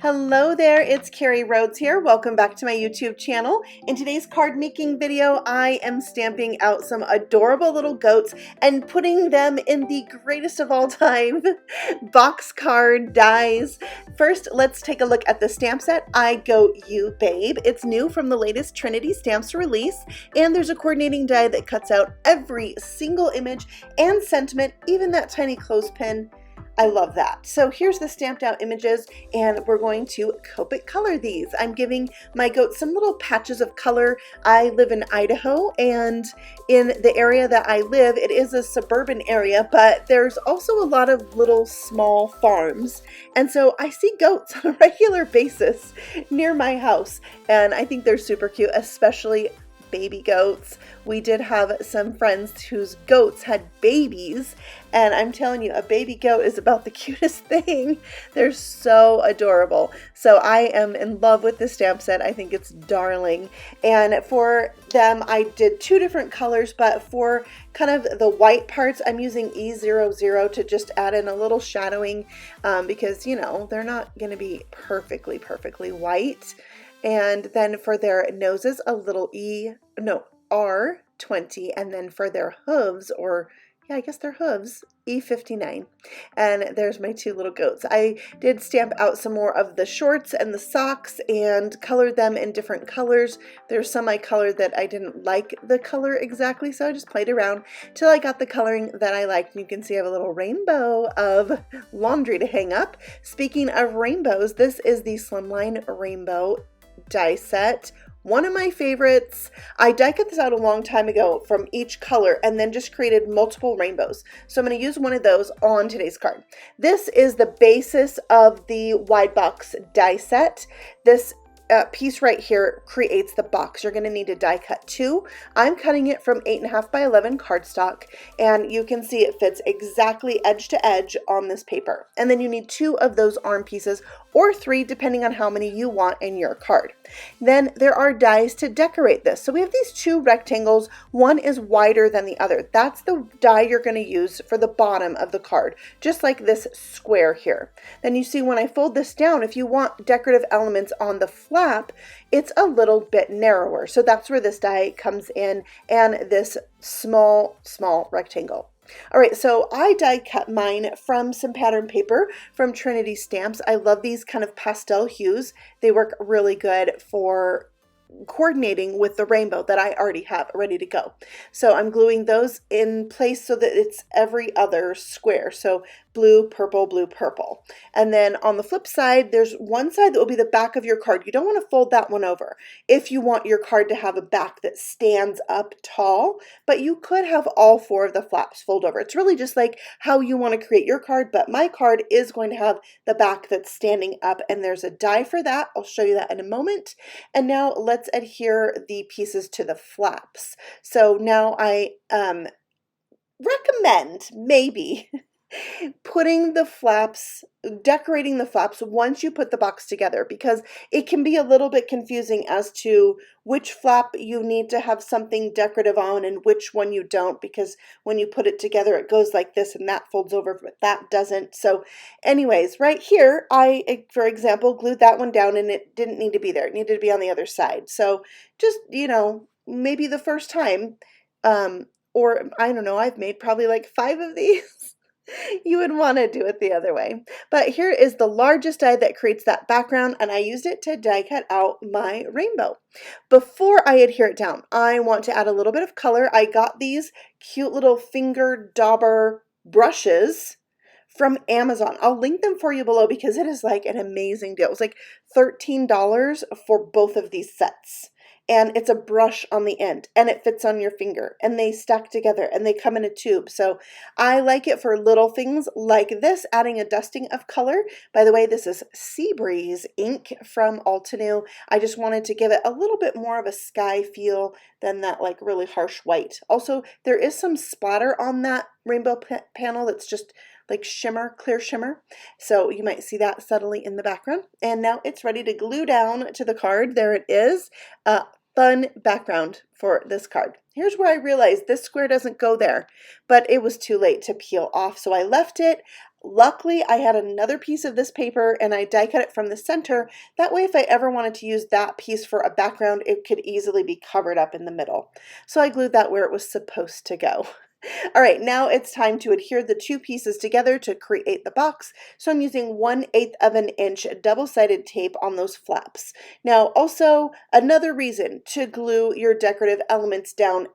Hello there, it's Carrie Rhodes here. Welcome back to my YouTube channel. In today's card making video, I am stamping out some adorable little goats and putting them in the greatest of all time box card dies. First, let's take a look at the stamp set, I Goat You Babe. It's new from the latest Trinity stamps release, and there's a coordinating die that cuts out every single image and sentiment, even that tiny clothespin. I love that. So here's the stamped out images, and we're going to Copic color these. I'm giving my goats some little patches of color. I live in Idaho, and in the area that I live, it is a suburban area, but there's also a lot of little small farms. And so I see goats on a regular basis near my house, and I think they're super cute, especially baby goats. We did have some friends whose goats had babies, and I'm telling you, a baby goat is about the cutest thing. They're so adorable. So I am in love with the stamp set. I think it's darling. And for them, I did two different colors, but for kind of the white parts, I'm using E00 to just add in a little shadowing because, you know, they're not going to be perfectly white. And then for their noses, a little R20, and then for their hooves, I guess they're hooves, E59. And there's my two little goats. I did stamp out some more of the shorts and the socks and colored them in different colors. There's some I colored that I didn't like the color exactly, so I just played around till I got the coloring that I liked. And you can see I have a little rainbow of laundry to hang up. Speaking of rainbows, this is the Slimline Rainbow Die Set. One of my favorites. I die cut this out a long time ago from each color and then just created multiple rainbows. So I'm going to use one of those on today's card. This is the basis of the wide box die set. This piece right here creates the box. You're going to need to die cut two. I'm cutting it from 8.5 by 11 cardstock, and you can see it fits exactly edge to edge on this paper. And then you need two of those arm pieces, or three depending on how many you want in your card. Then there are dies to decorate this. So we have these two rectangles. One is wider than the other. That's the die you're going to use for the bottom of the card, just like this square here. Then you see when I fold this down, if you want decorative elements on the flap, it's a little bit narrower. So that's where this die comes in, and this small rectangle. All right, so I die cut mine from some pattern paper from Trinity Stamps. I love these kind of pastel hues. They work really good for coordinating with the rainbow that I already have ready to go. So I'm gluing those in place so that it's every other square. So blue, purple. And then on the flip side, there's one side that will be the back of your card. You don't want to fold that one over if you want your card to have a back that stands up tall, but you could have all four of the flaps fold over. It's really just like how you want to create your card, but my card is going to have the back that's standing up, and there's a die for that. I'll show you that in a moment. And now let's adhere the pieces to the flaps. So now I recommend maybe putting the flaps, decorating the flaps once you put the box together, because it can be a little bit confusing as to which flap you need to have something decorative on and which one you don't, because when you put it together it goes like this and that folds over but that doesn't. So anyways, right here I, for example, glued that one down and it didn't need to be there. It needed to be on the other side. So just, you know, maybe the first time, or I don't know, I've made probably like 5 of these. You would want to do it the other way. But here is the largest die that creates that background, and I used it to die cut out my rainbow. Before I adhere it down, I want to add a little bit of color. I got these cute little finger dauber brushes from Amazon. I'll link them for you below because it is like an amazing deal. It was like $13 for both of these sets. And it's a brush on the end, and it fits on your finger, and they stack together, and they come in a tube. So I like it for little things like this, adding a dusting of color. By the way, this is Sea Breeze ink from Altenew. I just wanted to give it a little bit more of a sky feel than that like really harsh white. Also, there is some splatter on that rainbow panel that's just like shimmer, clear shimmer. So you might see that subtly in the background. And now it's ready to glue down to the card. There it is. Fun background for this card. Here's where I realized this square doesn't go there, but it was too late to peel off, so I left it. Luckily, I had another piece of this paper and I die cut it from the center. That way, if I ever wanted to use that piece for a background, it could easily be covered up in the middle. So I glued that where it was supposed to go. All right, now it's time to adhere the two pieces together to create the box. So I'm using 1/8 of an inch double-sided tape on those flaps. Now, also another reason to glue your decorative elements down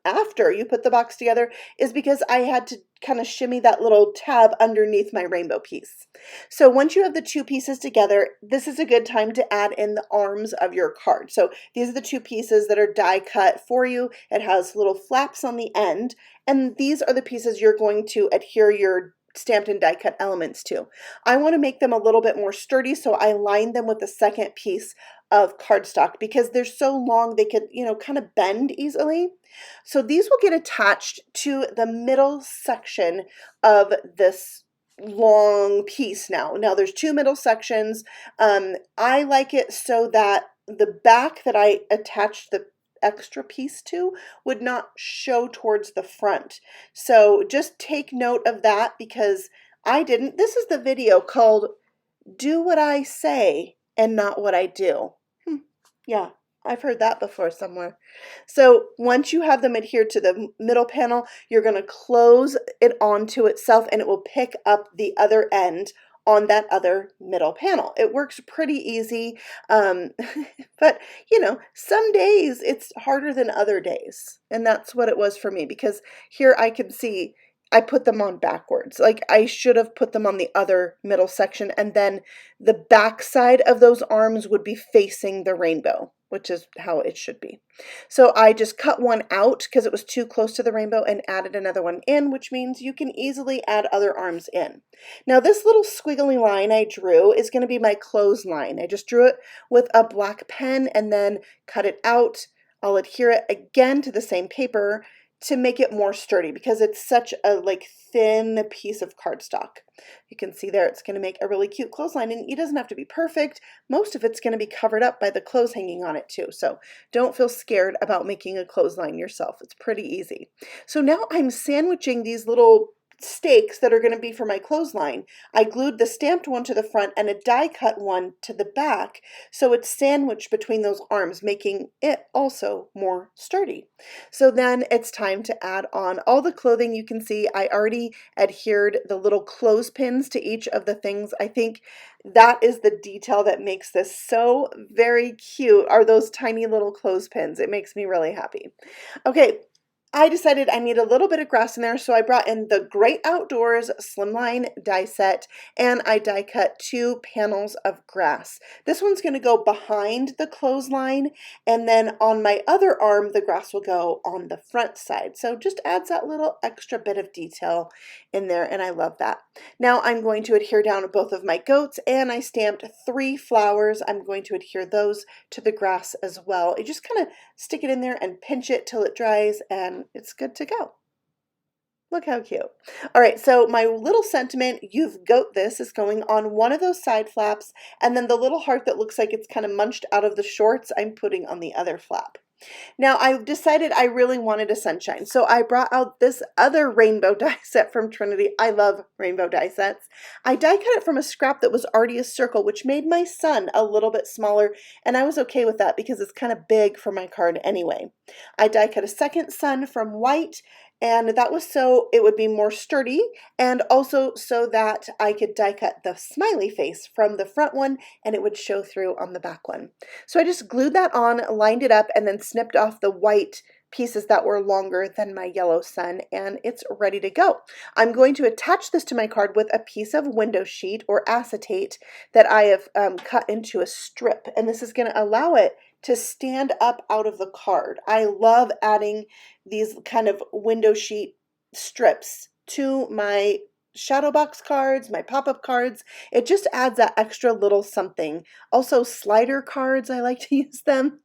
after you put the box together is because I had to kind of shimmy that little tab underneath my rainbow piece. So once you have the two pieces together, this is a good time to add in the arms of your card. So these are the two pieces that are die cut for you. It has little flaps on the end, and these are the pieces you're going to adhere your stamped and die cut elements to. I want to make them a little bit more sturdy, so I lined them with the second piece of cardstock because they're so long they could, kind of bend easily. So these will get attached to the middle section of this long piece now. Now there's two middle sections. I like it so that the back that I attached the extra piece to would not show towards the front. So just take note of that because I didn't. This is the video called Do What I Say and Not What I Do. Yeah, I've heard that before somewhere. So once you have them adhered to the middle panel, you're going to close it onto itself and it will pick up the other end on that other middle panel. It works pretty easy, but some days it's harder than other days. And that's what it was for me because here I can see I put them on backwards. Like I should have put them on the other middle section and then the back side of those arms would be facing the rainbow, which is how it should be. So I just cut one out because it was too close to the rainbow and added another one in, which means you can easily add other arms in. Now this little squiggly line I drew is going to be my close line. I just drew it with a black pen and then cut it out. I'll adhere it again to the same paper to make it more sturdy because it's such a thin piece of cardstock. You can see there it's going to make a really cute clothesline, and it doesn't have to be perfect. Most of it's going to be covered up by the clothes hanging on it too. So don't feel scared about making a clothesline yourself. It's pretty easy. So now I'm sandwiching these little stakes that are going to be for my clothesline. I glued the stamped one to the front and a die cut one to the back, so it's sandwiched between those arms, making it also more sturdy. So then it's time to add on all the clothing. You can see I already adhered the little clothespins to each of the things. I think that is the detail that makes this so very cute, are those tiny little clothespins. It makes me really happy. Okay, I decided I need a little bit of grass in there, so I brought in the Great Outdoors Slimline Die Set, and I die cut 2 panels of grass. This one's going to go behind the clothesline, and then on my other arm, the grass will go on the front side. So just adds that little extra bit of detail in there, and I love that. Now I'm going to adhere down both of my goats, and I stamped 3 flowers. I'm going to adhere those to the grass as well. You just kind of stick it in there and pinch it till it dries, and it's good to go. Look how cute. All right, so my little sentiment, "You've goat this," is going on one of those side flaps, and then the little heart that looks like it's kind of munched out of the shorts, I'm putting on the other flap. Now, I decided I really wanted a sunshine, so I brought out this other rainbow die set from Trinity. I love rainbow die sets. I die cut it from a scrap that was already a circle, which made my sun a little bit smaller, and I was okay with that because it's kind of big for my card anyway. I die cut a second sun from white, and that was so it would be more sturdy, and also so that I could die cut the smiley face from the front one and it would show through on the back one. So I just glued that on, lined it up, and then snipped off the white pieces that were longer than my yellow sun, and it's ready to go. I'm going to attach this to my card with a piece of window sheet or acetate that I have cut into a strip, and this is going to allow it to stand up out of the card. I love adding these kind of window sheet strips to my shadow box cards, my pop-up cards. It just adds that extra little something. Also slider cards, I like to use them.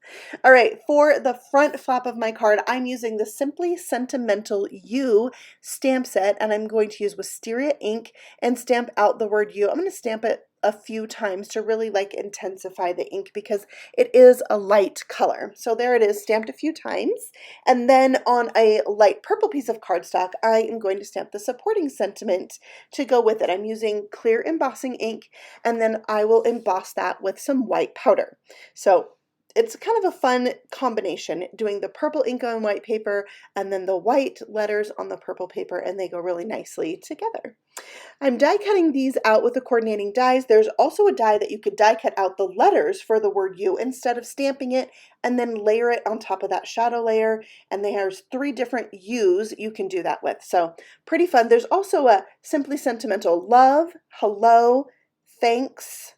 All right, for the front flap of my card, I'm using the Simply Sentimental U stamp set, and I'm going to use Wisteria ink and stamp out the word U. I'm going to stamp it a few times to really like intensify the ink because it is a light color. So there it is, stamped a few times. And then on a light purple piece of cardstock, I am going to stamp the supporting sentiment to go with it. I'm using clear embossing ink, and then I will emboss that with some white powder. So it's kind of a fun combination, doing the purple ink on white paper and then the white letters on the purple paper, and they go really nicely together. I'm die cutting these out with the coordinating dies. There's also a die that you could die cut out the letters for the word you instead of stamping it and then layer it on top of that shadow layer. And there's 3 different U's you can do that with. So pretty fun. There's also a Simply Sentimental love, hello, thanks.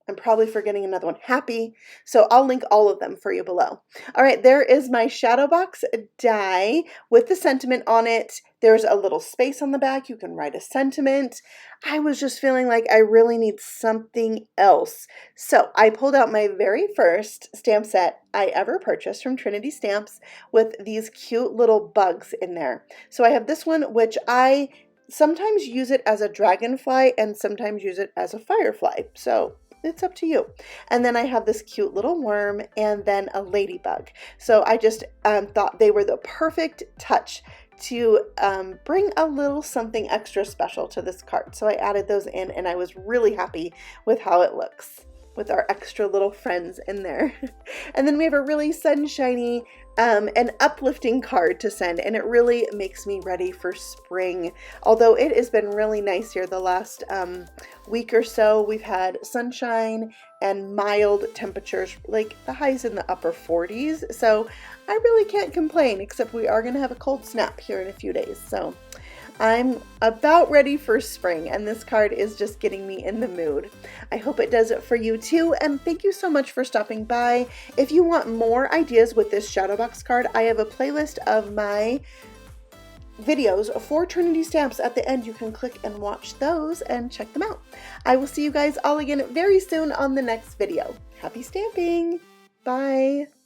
I'm probably forgetting another one, happy. So I'll link all of them for you below. All right, there is my shadow box die with the sentiment on it. There's a little space on the back. You can write a sentiment. I was just feeling like I really need something else. So I pulled out my very first stamp set I ever purchased from Trinity Stamps with these cute little bugs in there. So I have this one, which I sometimes use it as a dragonfly and sometimes use it as a firefly. So it's up to you. And then I have this cute little worm and then a ladybug. So I just thought they were the perfect touch to bring a little something extra special to this card. So I added those in, and I was really happy with how it looks with our extra little friends in there. And then we have a really sunshiny and uplifting card to send, and it really makes me ready for spring. Although it has been really nice here the last week or so. We've had sunshine and mild temperatures, like the highs in the upper 40s. So I really can't complain, except we are going to have a cold snap here in a few days. So I'm about ready for spring, and this card is just getting me in the mood. I hope it does it for you too, and thank you so much for stopping by. If you want more ideas with this shadow box card, I have a playlist of my videos for Trinity Stamps at the end. You can click and watch those and check them out. I will see you guys all again very soon on the next video. Happy stamping! Bye!